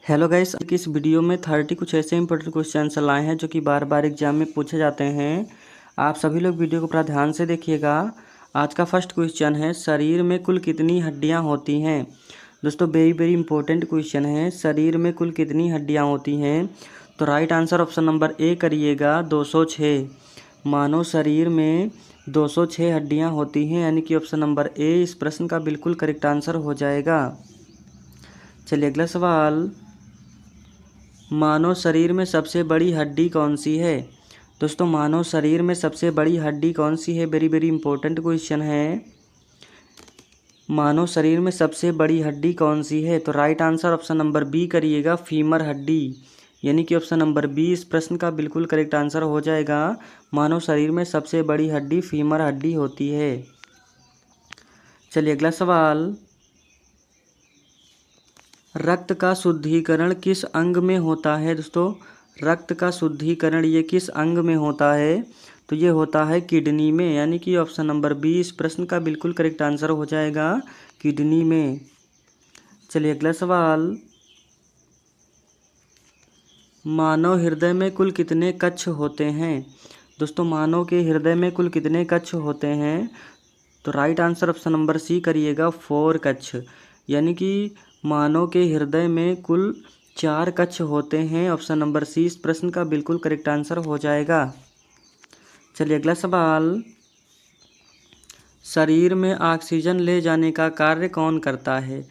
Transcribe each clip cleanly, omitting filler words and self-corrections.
Hello guys, इस video में 30 कुछ ऐसे इंपॉर्टेंट क्वेश्चन आंसर लाए हैं जो कि बार बार एग्जाम में पूछे जाते हैं। आप सभी लोग वीडियो को पूरा ध्यान से देखिएगा। आज का फर्स्ट क्वेश्चन है, शरीर में कुल कितनी हड्डियां होती हैं। दोस्तों वेरी वेरी इंपॉर्टेंट क्वेश्चन है, शरीर में कुल कितनी हड्डियां होती हैं। तो right answer option number A करिएगा, 206। मानव शरीर में 206 हड्डियाँ होती हैं, यानी कि ऑप्शन नंबर ए इस प्रश्न का बिल्कुल करेक्ट आंसर हो जाएगा। चलिए अगला सवाल, मानव शरीर में सबसे बड़ी हड्डी कौन सी है। दोस्तों मानव शरीर में सबसे बड़ी हड्डी कौन सी है, वेरी वेरी इंपॉर्टेंट क्वेश्चन है। मानव शरीर में सबसे बड़ी हड्डी कौन सी है। तो right answer option number B करिएगा, फीमर हड्डी, यानी कि ऑप्शन नंबर बी इस प्रश्न का बिल्कुल करेक्ट आंसर हो जाएगा। मानव शरीर में सबसे बड़ी हड्डी फीमर हड्डी होती है। चलिए अगला सवाल, रक्त का शुद्धिकरण किस अंग में होता है। दोस्तों रक्त का शुद्धिकरण ये किस अंग में होता है। तो ये होता है किडनी में, यानी कि ऑप्शन नंबर बी इस प्रश्न का बिल्कुल करेक्ट आंसर हो जाएगा, किडनी में। चलिए अगला सवाल, मानव हृदय में कुल कितने कक्ष होते हैं। दोस्तों मानव के हृदय में कुल कितने कक्ष होते हैं। तो right answer option number C करिएगा, 4 कक्ष, यानी कि मानव के हृदय में कुल 4 कक्ष होते हैं। ऑप्शन नंबर सी इस प्रश्न का बिल्कुल करेक्ट आंसर हो जाएगा। चलिए अगला सवाल, शरीर में ऑक्सीजन ले जाने का कार्य कौन करता है।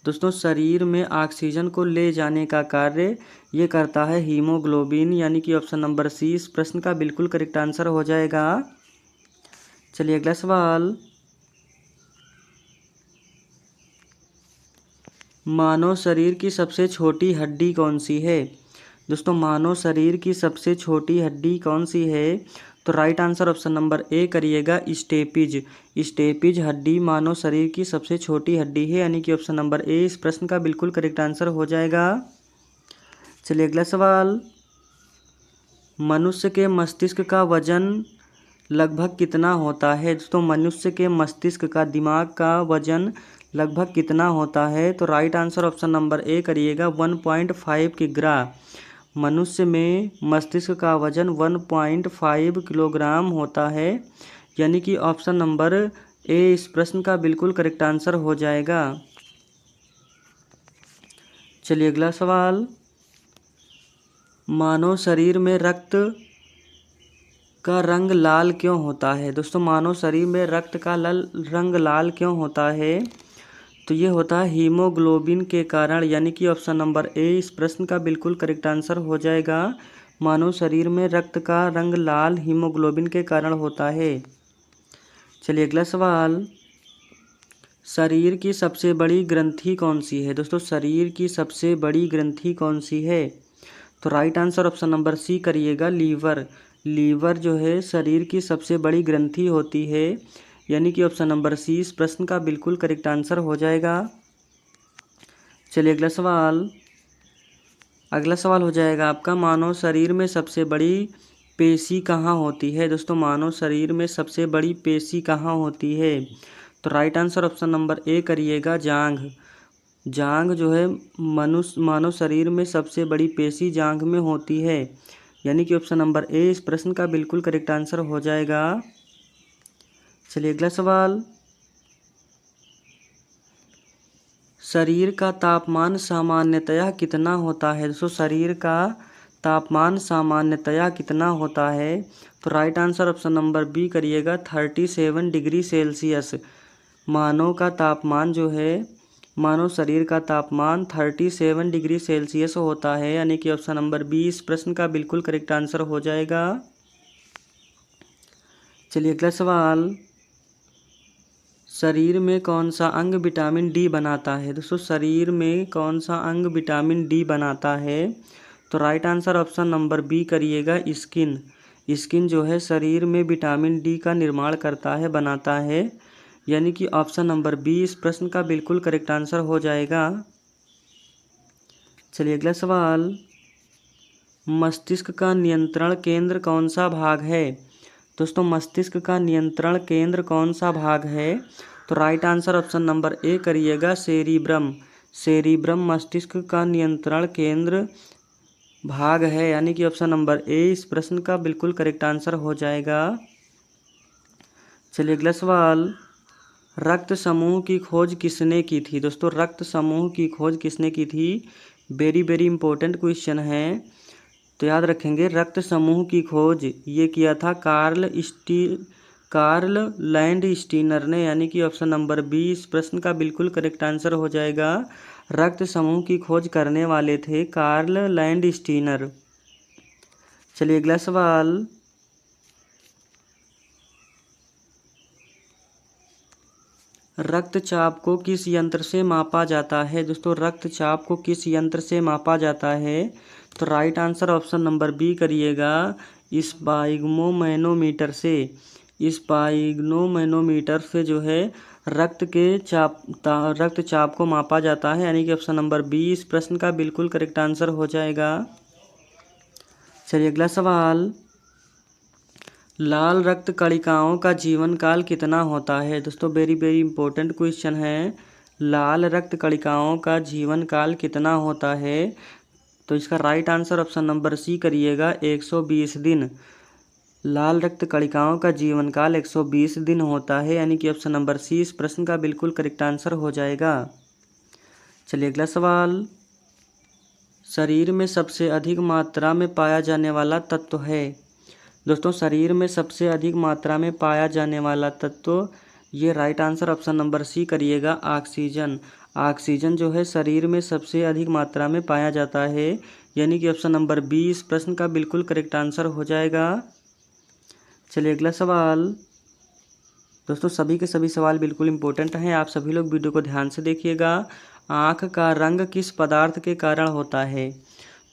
दोस्तों शरीर में ऑक्सीजन को ले जाने का कार्य ये करता है हीमोग्लोबिन, यानी कि ऑप्शन नंबर सी इस प्रश्न का बिल्कुल करेक्ट आंसर हो जाएगा। चलिए अगला सवाल, मानव शरीर की सबसे छोटी हड्डी कौन सी है। दोस्तों मानव शरीर की सबसे छोटी हड्डी कौन सी है। तो right answer option number A करिएगा, स्टेपिज। स्टेपिज हड्डी मानव शरीर की सबसे छोटी हड्डी है, यानी कि ऑप्शन नंबर ए इस प्रश्न का बिल्कुल करेक्ट आंसर हो जाएगा। चलिए अगला सवाल, मनुष्य के मस्तिष्क का वजन लगभग कितना होता है। दोस्तों मनुष्य के मस्तिष्क का, दिमाग का वजन लगभग कितना होता है। तो right answer option number A करिएगा, 1.5 किग्रा। मनुष्य में मस्तिष्क का वजन 1.5 किलोग्राम होता है, यानी कि ऑप्शन नंबर ए इस प्रश्न का बिल्कुल करेक्ट आंसर हो जाएगा। चलिए अगला सवाल, मानव शरीर में रक्त का रंग लाल क्यों होता है। दोस्तों मानव शरीर में रक्त का रंग लाल क्यों होता है। तो ये होता है हीमोग्लोबिन के कारण, यानी कि ऑप्शन नंबर ए इस प्रश्न का बिल्कुल करेक्ट आंसर हो जाएगा। मानव शरीर में रक्त का रंग लाल हीमोग्लोबिन के कारण होता है। चलिए अगला सवाल, शरीर की सबसे बड़ी ग्रंथि कौन सी है। दोस्तों शरीर की सबसे बड़ी ग्रंथि कौन सी है। तो right answer option number C करिएगा, लीवर। लीवर जो है शरीर की सबसे बड़ी ग्रंथि होती है, यानी कि ऑप्शन नंबर सी इस प्रश्न का बिल्कुल करेक्ट आंसर हो जाएगा। चलिए अगला सवाल हो जाएगा आपका, मानव शरीर में सबसे बड़ी पेशी कहाँ होती है। दोस्तों मानव शरीर में सबसे बड़ी पेशी कहाँ होती है। तो right answer option number A करिएगा, जांघ। जांघ जो है मानव शरीर में सबसे बड़ी पेशी जांघ में होती है, यानी कि ऑप्शन नंबर ए इस प्रश्न का बिल्कुल करेक्ट आंसर हो जाएगा। चलिए अगला सवाल, शरीर का तापमान सामान्यतया कितना होता है। दोस्तों शरीर का तापमान सामान्यतया कितना होता है। तो right answer option number B करिएगा, 37 डिग्री सेल्सियस। मानव का तापमान जो है, मानव शरीर का तापमान 37 डिग्री सेल्सियस होता है, यानी कि ऑप्शन नंबर बी इस प्रश्न का बिल्कुल करेक्ट आंसर हो जाएगा। चलिए अगला सवाल, शरीर में कौन सा अंग विटामिन डी बनाता है। दोस्तों शरीर में कौन सा अंग विटामिन डी बनाता है। तो right answer option number B करिएगा, स्किन। स्किन जो है शरीर में विटामिन डी का निर्माण करता है, बनाता है, यानी कि ऑप्शन नंबर बी इस प्रश्न का बिल्कुल करेक्ट आंसर हो जाएगा। चलिए अगला सवाल, मस्तिष्क का नियंत्रण केंद्र कौन सा भाग है। दोस्तों मस्तिष्क का नियंत्रण केंद्र कौन सा भाग है। तो right answer option number A करिएगा, सेरिब्रम। सेरिब्रम मस्तिष्क का नियंत्रण केंद्र भाग है, यानी कि ऑप्शन नंबर ए इस प्रश्न का बिल्कुल करेक्ट आंसर हो जाएगा। चलिए अगला सवाल, रक्त समूह की खोज किसने की थी? दोस्तों रक्त समूह की खोज किसने की थी? वेरी वेरी इंपॉर्टेंट क्वेश्चन है, तो याद रखेंगे। रक्त समूह की खोज ये किया था कार्ल लैंडस्टीनर ने, यानी कि ऑप्शन नंबर बी इस प्रश्न का बिल्कुल करेक्ट आंसर हो जाएगा। रक्त समूह की खोज करने वाले थे कार्ल लैंडस्टीनर। चलिए अगला सवाल, रक्तचाप को किस यंत्र से मापा जाता है? दोस्तों रक्तचाप को किस यंत्र से मापा जाता है? तो right answer option number B करिएगा, स्पाइग्मोमैनोमीटर से। स्पाइग्मोमैनोमीटर से जो है रक्तचाप को मापा जाता है, यानी कि ऑप्शन नंबर बी इस प्रश्न का बिल्कुल करेक्ट आंसर हो जाएगा। चलिए अगला सवाल, लाल रक्त कणिकाओं का जीवन काल कितना होता है? दोस्तों वेरी वेरी इंपॉर्टेंट क्वेश्चन है, लाल रक्त कणिकाओं का जीवन काल कितना होता है? तो इसका right answer option number C करिएगा, 120 दिन। लाल रक्त कणिकाओं का जीवन काल 120 दिन होता है, यानी कि ऑप्शन नंबर सी इस प्रश्न का बिल्कुल करेक्ट आंसर हो जाएगा। चलिए अगला सवाल, शरीर में सबसे अधिक मात्रा में पाया जाने वाला तत्व है? दोस्तों शरीर में सबसे अधिक मात्रा में पाया जाने वाला तत्व, ये right answer option number C करिएगा, ऑक्सीजन। ऑक्सीजन जो है शरीर में सबसे अधिक मात्रा में पाया जाता है, यानी कि ऑप्शन नंबर बी इस प्रश्न का बिल्कुल करेक्ट आंसर हो जाएगा। चलिए अगला सवाल, दोस्तों सभी के सभी सवाल बिल्कुल इंपॉर्टेंट हैं, आप सभी लोग वीडियो को ध्यान से देखिएगा। आँख का रंग किस पदार्थ के कारण होता है?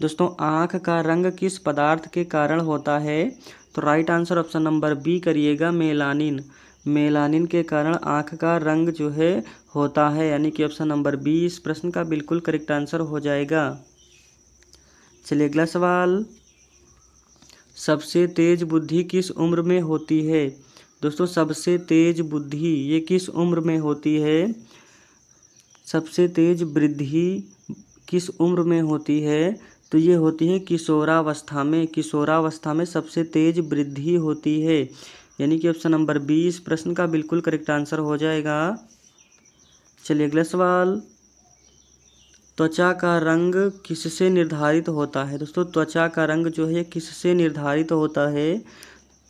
दोस्तों आँख का रंग किस पदार्थ के कारण होता है? तो right answer option number B करिएगा, मेलानिन। मेलानिन के कारण आँख का रंग जो है होता है, यानी कि ऑप्शन नंबर बी इस प्रश्न का बिल्कुल करेक्ट आंसर हो जाएगा। चलिए अगला सवाल, सबसे तेज बुद्धि किस उम्र में होती है? दोस्तों सबसे तेज बुद्धि ये किस उम्र में होती है? सबसे तेज वृद्धि किस उम्र में होती है? तो ये होती है किशोरावस्था में। किशोरावस्था में सबसे तेज वृद्धि होती है, यानी कि ऑप्शन नंबर बी इस प्रश्न का बिल्कुल करेक्ट आंसर हो जाएगा। चलिए अगला सवाल, त्वचा का रंग किससे निर्धारित होता है? दोस्तों त्वचा का रंग जो है किससे निर्धारित होता है?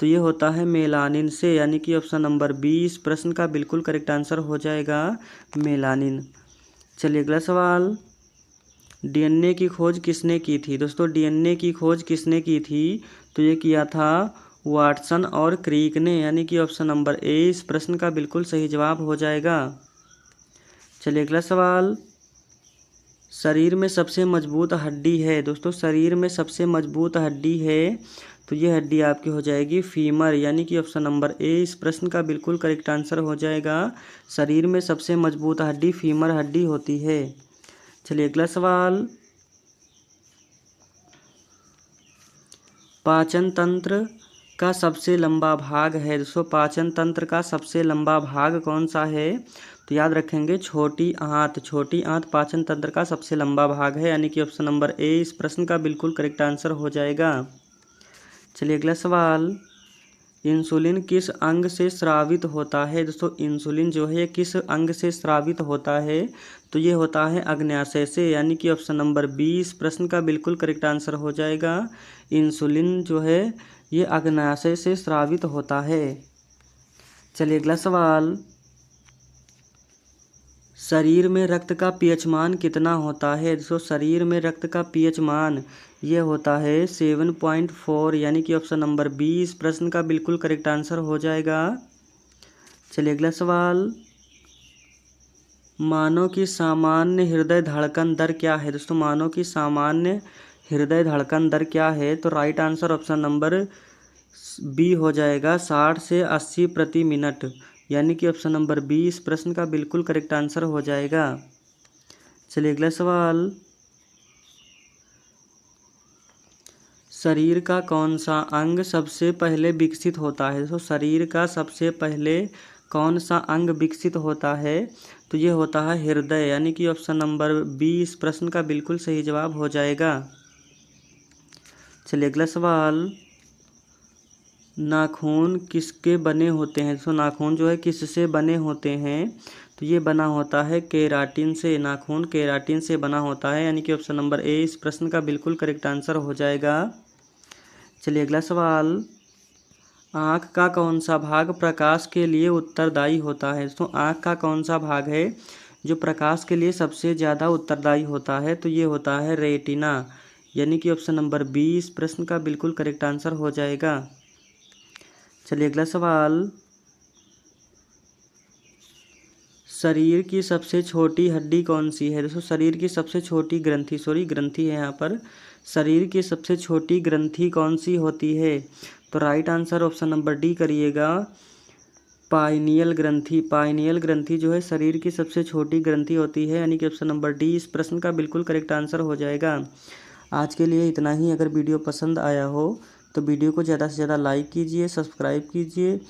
तो ये होता है मेलानिन से, यानी कि ऑप्शन नंबर बी इस प्रश्न का बिल्कुल करेक्ट आंसर हो जाएगा, मेलानिन। चलिए अगला सवाल, डीएनए की खोज किसने की थी? दोस्तों डीएनए की खोज किसने की थी? तो ये किया था वाटसन और क्रिक ने, यानी कि ऑप्शन नंबर ए इस प्रश्न का बिल्कुल सही जवाब हो जाएगा। चलिए अगला सवाल, शरीर में सबसे मजबूत हड्डी है? दोस्तों शरीर में सबसे मजबूत हड्डी है, तो ये हड्डी आपकी हो जाएगी फीमर, यानी कि ऑप्शन नंबर ए इस प्रश्न का बिल्कुल करेक्ट आंसर हो जाएगा। शरीर में सबसे मजबूत हड्डी फीमर हड्डी होती है। चलिए अगला सवाल, पाचन तंत्र का सबसे लंबा भाग है? दोस्तों पाचन तंत्र का सबसे लंबा भाग कौन सा है? तो याद रखेंगे छोटी आंत। छोटी आंत पाचन तंत्र का सबसे लंबा भाग है, यानी कि ऑप्शन नंबर ए इस प्रश्न का बिल्कुल करेक्ट आंसर हो जाएगा। चलिए अगला सवाल, इंसुलिन किस अंग से स्रावित होता है? दोस्तों इंसुलिन जो है किस अंग से स्रावित होता है? तो ये होता है अग्न्याशय से, यानी कि ऑप्शन नंबर बी इस प्रश्न का बिल्कुल करेक्ट आंसर हो जाएगा। इंसुलिन जो है ये अग्न्याशय से स्रावित होता है। चलिए अगला सवाल, शरीर में रक्त का पीएच मान कितना होता है? दोस्तों शरीर में रक्त का पीएच मान ये होता है 7.4, यानी कि ऑप्शन नंबर बी इस प्रश्न का बिल्कुल करेक्ट आंसर हो जाएगा। चलिए अगला सवाल, मानव की सामान्य हृदय धड़कन दर क्या है? दोस्तों मानव की सामान्य हृदय धड़कन दर क्या है? तो right answer option number B हो जाएगा, 60 से 80 प्रति मिनट, यानी कि ऑप्शन नंबर बी इस प्रश्न का बिल्कुल करेक्ट आंसर हो जाएगा। चलिए अगला सवाल, शरीर का कौन सा अंग सबसे पहले विकसित होता है? तो शरीर का सबसे पहले कौन सा अंग विकसित होता है? तो ये होता है हृदय, यानी कि ऑप्शन नंबर बी इस प्रश्न का बिल्कुल सही जवाब हो जाएगा। चलिए अगला सवाल, नाखून किसके बने होते हैं? तो नाखून जो है किससे बने होते हैं? तो ये बना होता है केराटिन से। नाखून केराटिन से बना होता है, यानी कि ऑप्शन नंबर ए इस प्रश्न का बिल्कुल करेक्ट आंसर हो जाएगा। चलिए अगला सवाल, आँख का कौन सा भाग प्रकाश के लिए उत्तरदायी होता है? तो आँख का कौन सा भाग है जो प्रकाश के लिए सबसे ज़्यादा उत्तरदायी होता है? तो ये होता है रेटिना, यानी कि ऑप्शन नंबर बी इस प्रश्न का बिल्कुल करेक्ट आंसर हो जाएगा। चलिए अगला सवाल, शरीर की सबसे छोटी हड्डी कौन सी है? दोस्तों शरीर की सबसे छोटी ग्रंथि है यहाँ पर। शरीर की सबसे छोटी ग्रंथि कौन सी होती है? तो right answer option number D करिएगा, पाइनियल ग्रंथि। पाइनियल ग्रंथि जो है शरीर की सबसे छोटी ग्रंथि होती है, यानी कि ऑप्शन नंबर डी इस प्रश्न का बिल्कुल करेक्ट आंसर हो जाएगा। आज के लिए इतना ही। अगर वीडियो पसंद आया हो तो वीडियो को ज़्यादा से ज़्यादा लाइक कीजिए, सब्सक्राइब कीजिए,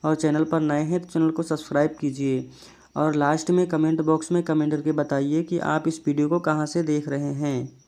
और चैनल पर नए हैं तो चैनल को सब्सक्राइब कीजिए। और लास्ट में कमेंट बॉक्स में कमेंट करके बताइए कि आप इस वीडियो को कहाँ से देख रहे हैं।